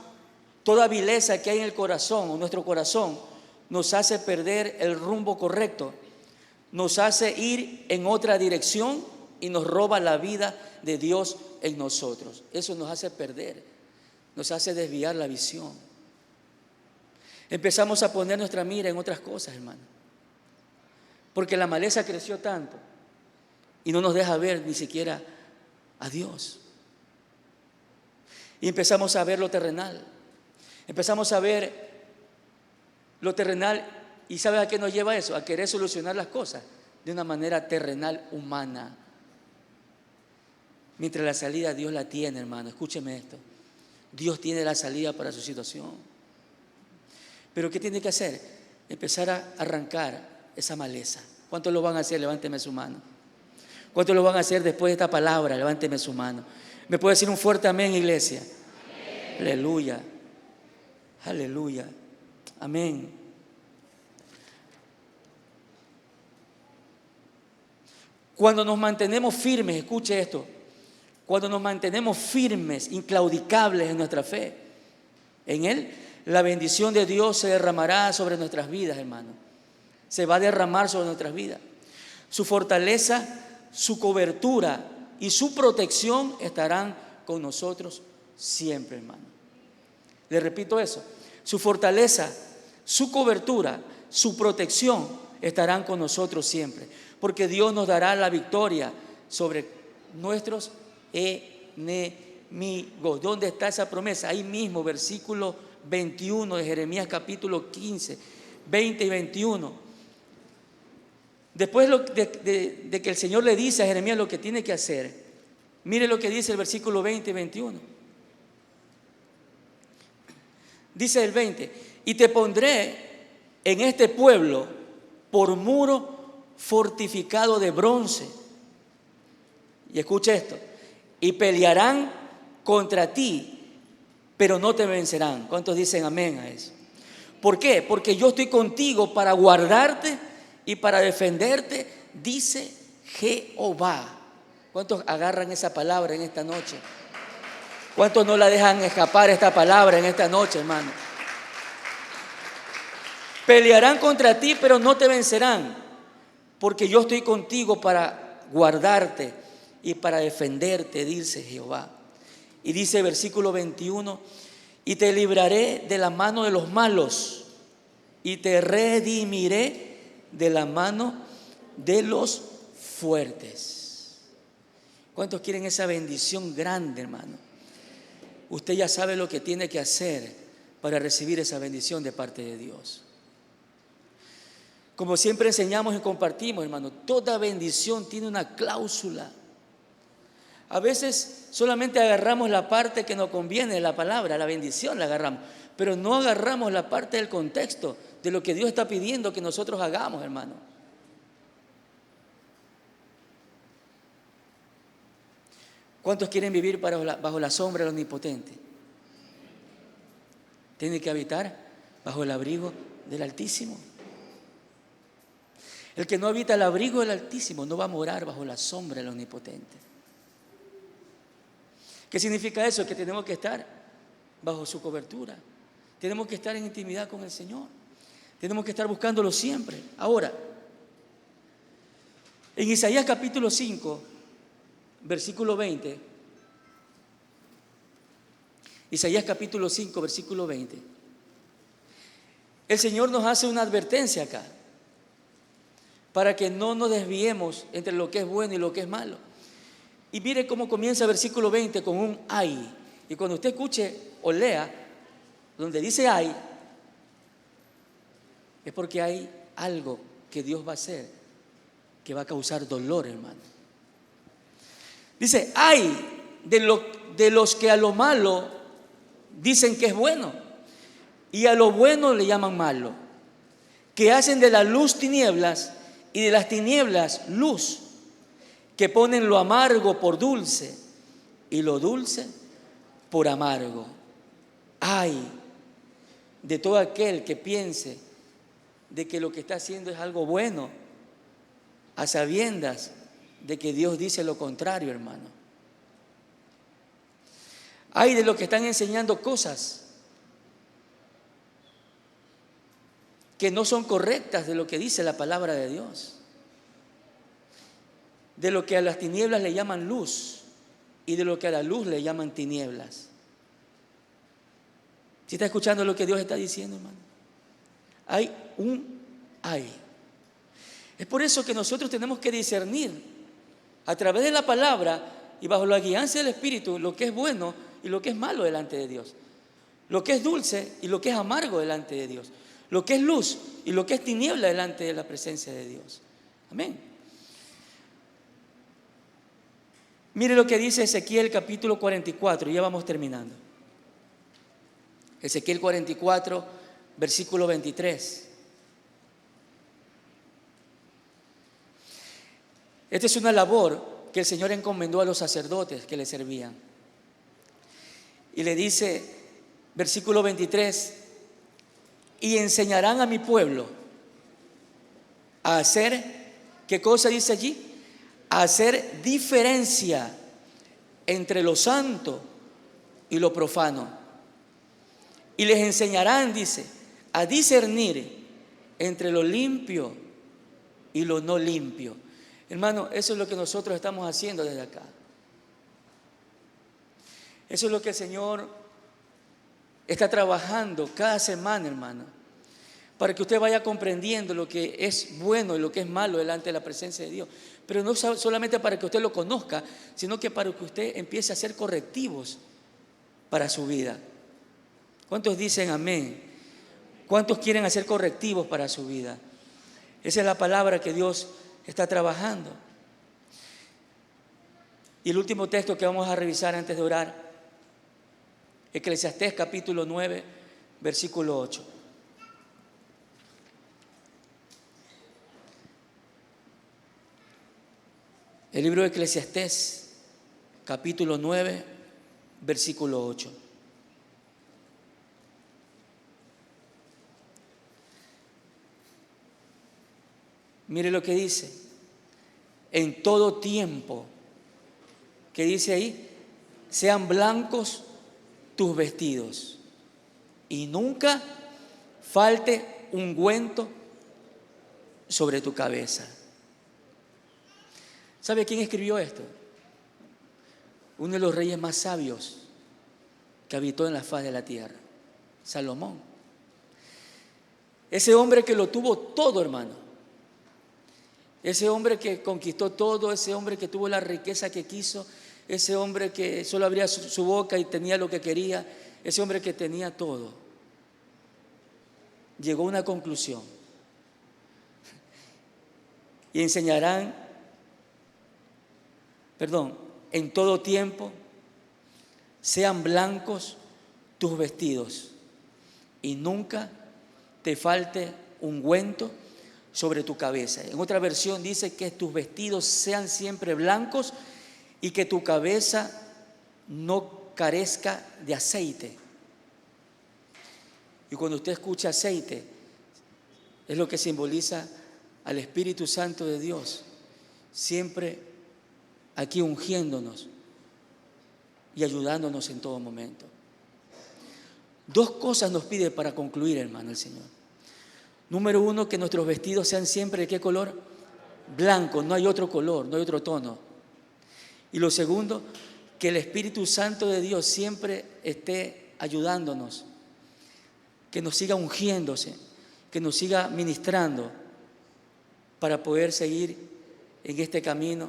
Toda vileza que hay en el corazón o nuestro corazón nos hace perder el rumbo correcto, nos hace ir en otra dirección y nos roba la vida de Dios en nosotros. Eso nos hace perder, nos hace desviar la visión. Empezamos a poner nuestra mira en otras cosas, hermano, porque la maleza creció tanto y no nos deja ver ni siquiera a Dios. Y empezamos a ver lo terrenal. Empezamos a ver lo terrenal. ¿Y sabe a qué nos lleva eso? A querer solucionar las cosas de una manera terrenal, humana. Mientras la salida Dios la tiene, hermano. Escúcheme esto. Dios tiene la salida para su situación. Pero ¿qué tiene que hacer? Empezar a arrancar esa maleza. ¿Cuántos lo van a hacer? Levánteme su mano. ¿Cuántos lo van a hacer después de esta palabra? Levánteme su mano. ¿Me puede decir un fuerte amén, iglesia? Amén. Aleluya. Aleluya. Amén. Cuando nos mantenemos firmes, escuche esto, cuando nos mantenemos firmes, inclaudicables en nuestra fe, en Él, la bendición de Dios se derramará sobre nuestras vidas, hermano. Se va a derramar sobre nuestras vidas. Su fortaleza, su cobertura y su protección estarán con nosotros siempre, hermano. Le repito eso. Su fortaleza, su cobertura, su protección estarán con nosotros siempre. Porque Dios nos dará la victoria sobre nuestros enemigos. ¿Dónde está esa promesa? Ahí mismo, versículo 21 de Jeremías capítulo 15, 20 y 21. Después de que el Señor le dice a Jeremías lo que tiene que hacer, mire lo que dice el versículo 20 y 21. Dice el 20, y te pondré en este pueblo por muro fortificado de bronce. Y escucha esto, y pelearán contra ti, pero no te vencerán. ¿Cuántos dicen amén a eso? ¿Por qué? Porque yo estoy contigo para guardarte y para defenderte, dice Jehová. ¿Cuántos agarran esa palabra en esta noche? ¿Cuántos no la dejan escapar esta palabra en esta noche, hermano? Pelearán contra ti, pero no te vencerán, porque yo estoy contigo para guardarte y para defenderte, dice Jehová. Y dice versículo 21, y te libraré de la mano de los malos y te redimiré de la mano de los fuertes. ¿Cuántos quieren esa bendición grande, hermano? Usted ya sabe lo que tiene que hacer para recibir esa bendición de parte de Dios. Como siempre enseñamos y compartimos, hermano, toda bendición tiene una cláusula. A veces solamente agarramos la parte que nos conviene de la palabra, la bendición la agarramos, pero no agarramos la parte del contexto de lo que Dios está pidiendo que nosotros hagamos, hermano. ¿Cuántos quieren vivir bajo la sombra del Omnipotente? Tienen que habitar bajo el abrigo del Altísimo. El que no habita el abrigo del Altísimo no va a morar bajo la sombra del Omnipotente. ¿Qué significa eso? Que tenemos que estar bajo su cobertura. Tenemos que estar en intimidad con el Señor. Tenemos que estar buscándolo siempre. Ahora, en Isaías capítulo 5, versículo 20. Isaías capítulo 5, versículo 20. El Señor nos hace una advertencia acá, para que no nos desviemos entre lo que es bueno y lo que es malo. Y mire cómo comienza el versículo 20 con un ay. Y cuando usted escuche o lea, donde dice ay, es porque hay algo que Dios va a hacer que va a causar dolor, hermano. Dice, ay de los que a lo malo dicen que es bueno y a lo bueno le llaman malo, que hacen de la luz tinieblas y de las tinieblas luz, que ponen lo amargo por dulce y lo dulce por amargo. Ay de todo aquel que piense de que lo que está haciendo es algo bueno, a sabiendas de que Dios dice lo contrario, hermano. Hay de los que están enseñando cosas que no son correctas de lo que dice la palabra de Dios, de lo que a las tinieblas le llaman luz y de lo que a la luz le llaman tinieblas. ¿Sí está escuchando lo que Dios está diciendo, hermano? Hay. Es por eso que nosotros tenemos que discernir a través de la palabra y bajo la guianza del Espíritu lo que es bueno y lo que es malo delante de Dios, lo que es dulce y lo que es amargo delante de Dios, lo que es luz y lo que es tiniebla delante de la presencia de Dios. Amén. Mire lo que dice Ezequiel capítulo 44, ya vamos terminando. Ezequiel 44, versículo 23. Esta es una labor que el Señor encomendó a los sacerdotes que le servían. Y le dice, versículo 23, y enseñarán a mi pueblo a hacer, ¿qué cosa dice allí? A hacer diferencia entre lo santo y lo profano. Y les enseñarán, dice, a discernir entre lo limpio y lo no limpio. Hermano, eso es lo que nosotros estamos haciendo desde acá. Eso es lo que el Señor está trabajando cada semana, hermano, para que usted vaya comprendiendo lo que es bueno y lo que es malo delante de la presencia de Dios. Pero no solamente para que usted lo conozca, sino que para que usted empiece a hacer correctivos para su vida. ¿Cuántos dicen amén? ¿Cuántos quieren hacer correctivos para su vida? Esa es la palabra que Dios está trabajando. Y el último texto que vamos a revisar antes de orar, Eclesiastés capítulo 9, versículo 8. El libro de Eclesiastés capítulo 9, versículo 8. Mire lo que dice. En todo tiempo, ¿qué dice ahí? Sean blancos tus vestidos y nunca falte ungüento sobre tu cabeza. ¿Sabe quién escribió esto? Uno de los reyes más sabios que habitó en la faz de la tierra, Salomón. Ese hombre que lo tuvo todo, hermano. Ese hombre que conquistó todo, ese hombre que tuvo la riqueza que quiso, ese hombre que solo abría su boca y tenía lo que quería, ese hombre que tenía todo, llegó a una conclusión. Y enseñarán, en todo tiempo, sean blancos tus vestidos y nunca te falte ungüento sobre tu cabeza. En otra versión dice que tus vestidos sean siempre blancos y que tu cabeza no carezca de aceite. Y cuando usted escucha aceite, es lo que simboliza al Espíritu Santo de Dios, siempre aquí ungiéndonos y ayudándonos en todo momento. Dos cosas nos pide para concluir, hermano, el Señor. Número uno, que nuestros vestidos sean siempre ¿de qué color? Blanco, no hay otro color, no hay otro tono. Y lo segundo, que el Espíritu Santo de Dios siempre esté ayudándonos, que nos siga ungiéndose, que nos siga ministrando para poder seguir en este camino,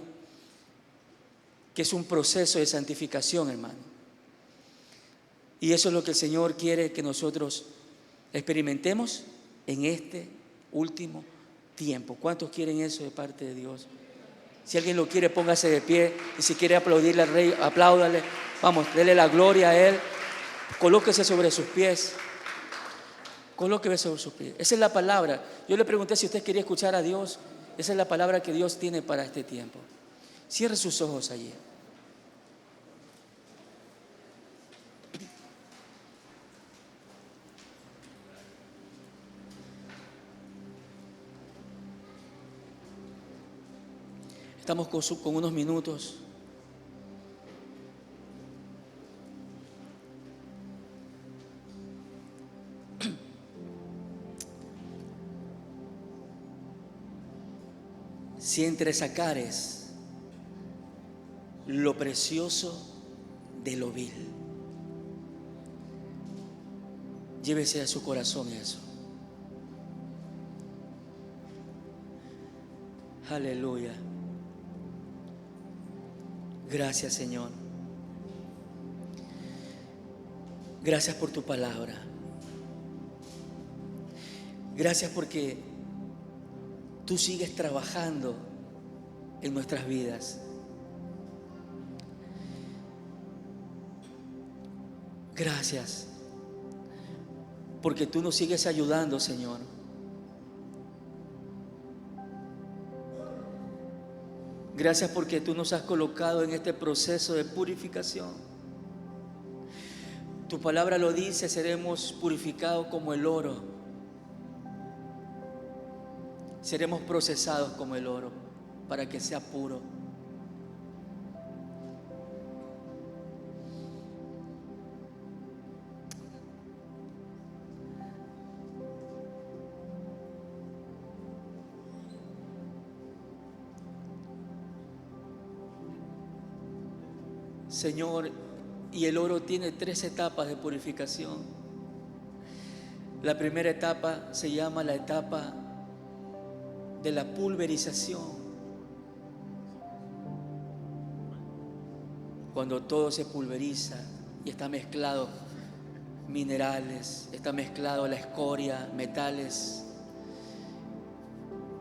que es un proceso de santificación, hermano. Y eso es lo que el Señor quiere que nosotros experimentemos en este último tiempo. ¿Cuántos quieren eso de parte de Dios? Si alguien lo quiere, póngase de pie. Y si quiere aplaudirle al Rey, apláudale. Vamos, dele la gloria a Él. Colóquese sobre sus pies. Colóquese sobre sus pies. Esa es la palabra. Yo le pregunté si usted quería escuchar a Dios. Esa es la palabra que Dios tiene para este tiempo. Cierre sus ojos allí. Estamos con unos minutos. Si entre sacares lo precioso de lo vil, llévese a su corazón eso. Aleluya. Gracias, Señor. Gracias por tu palabra. Gracias porque tú sigues trabajando en nuestras vidas. Gracias porque tú nos sigues ayudando, Señor. Gracias porque tú nos has colocado en este proceso de purificación. Tu palabra lo dice, seremos purificados como el oro. Seremos procesados como el oro para que sea puro. Señor, y el oro tiene 3 etapas de purificación. La primera etapa se llama la etapa de la pulverización. Cuando todo se pulveriza y está mezclado minerales, está mezclado la escoria, metales,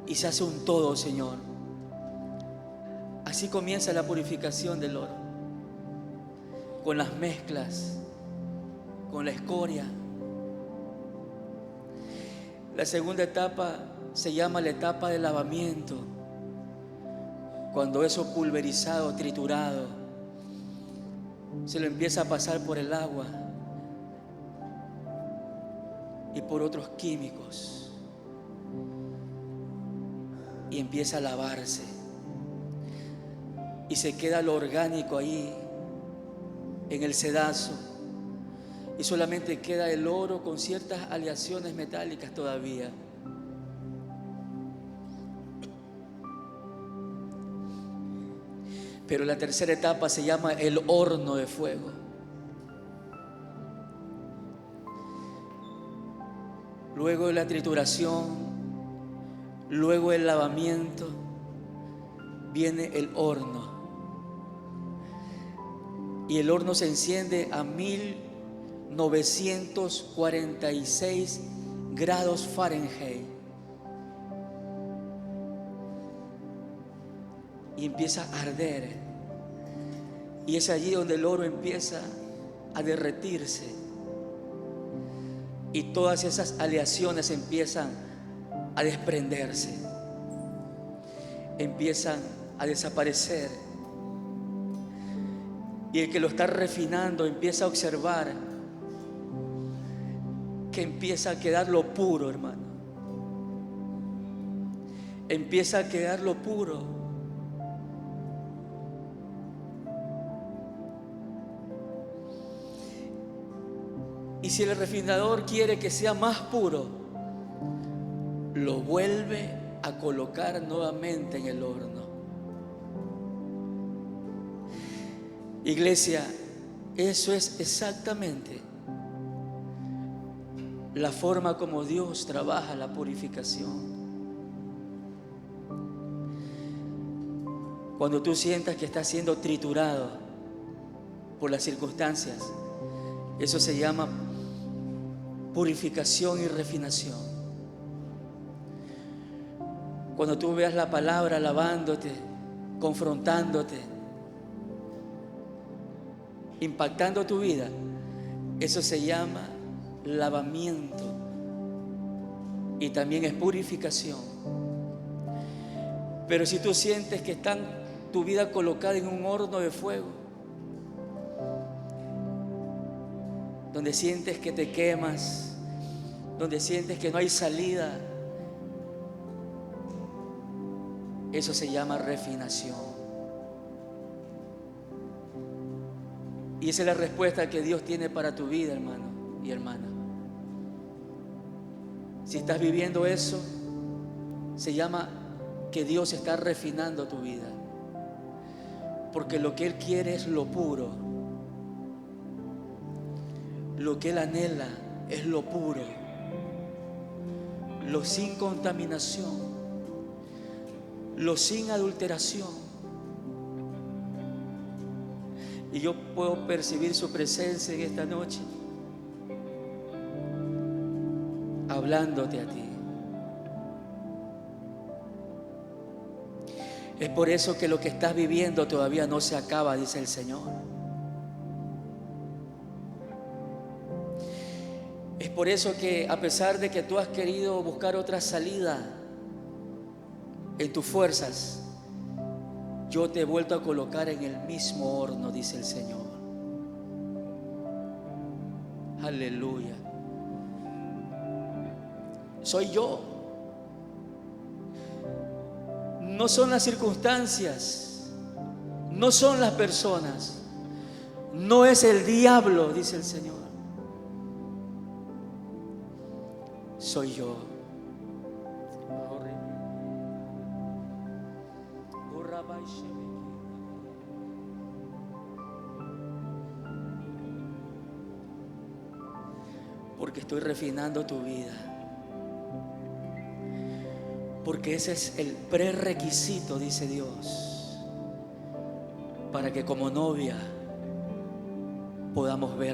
y se hace un todo, Señor. Así comienza la purificación del oro, con las mezclas, con la escoria. La segunda etapa se llama la etapa de lavamiento, cuando eso pulverizado, triturado, se lo empieza a pasar por el agua y por otros químicos y empieza a lavarse y se queda lo orgánico ahí en el sedazo y solamente queda el oro con ciertas aleaciones metálicas todavía. Pero la tercera etapa se llama el horno de fuego. Luego de la trituración, luego el lavamiento, viene el horno. Y el horno se enciende a 1946 grados Fahrenheit. Y empieza a arder. Y es allí donde el oro empieza a derretirse. Y todas esas aleaciones empiezan a desprenderse. Empiezan a desaparecer. Y el que lo está refinando empieza a observar que empieza a quedar lo puro, hermano. Empieza a quedar lo puro. Y si el refinador quiere que sea más puro, lo vuelve a colocar nuevamente en el horno. Iglesia, eso es exactamente la forma como Dios trabaja la purificación. Cuando tú sientas que estás siendo triturado por las circunstancias, eso se llama purificación y refinación. Cuando tú veas la palabra lavándote, confrontándote, impactando tu vida, eso se llama lavamiento y también es purificación. Pero si tú sientes que está tu vida colocada en un horno de fuego, donde sientes que te quemas, donde sientes que no hay salida, Eso se llama refinación. Y esa es la respuesta que Dios tiene para tu vida, hermano y hermana. Si estás viviendo eso, se llama que Dios está refinando tu vida. Porque lo que Él quiere es lo puro. Lo que Él anhela es lo puro, lo sin contaminación, lo sin adulteración. Y yo puedo percibir su presencia en esta noche, hablándote a ti. Es por eso que lo que estás viviendo todavía no se acaba, dice el Señor. Es por eso que a pesar de que tú has querido buscar otra salida en tus fuerzas, yo te he vuelto a colocar en el mismo horno, dice el Señor. Aleluya. Soy yo. No son las circunstancias, no son las personas, no es el diablo, dice el Señor. Soy yo. Porque estoy refinando tu vida. Porque ese es el prerequisito, dice Dios, para que como novia podamos ver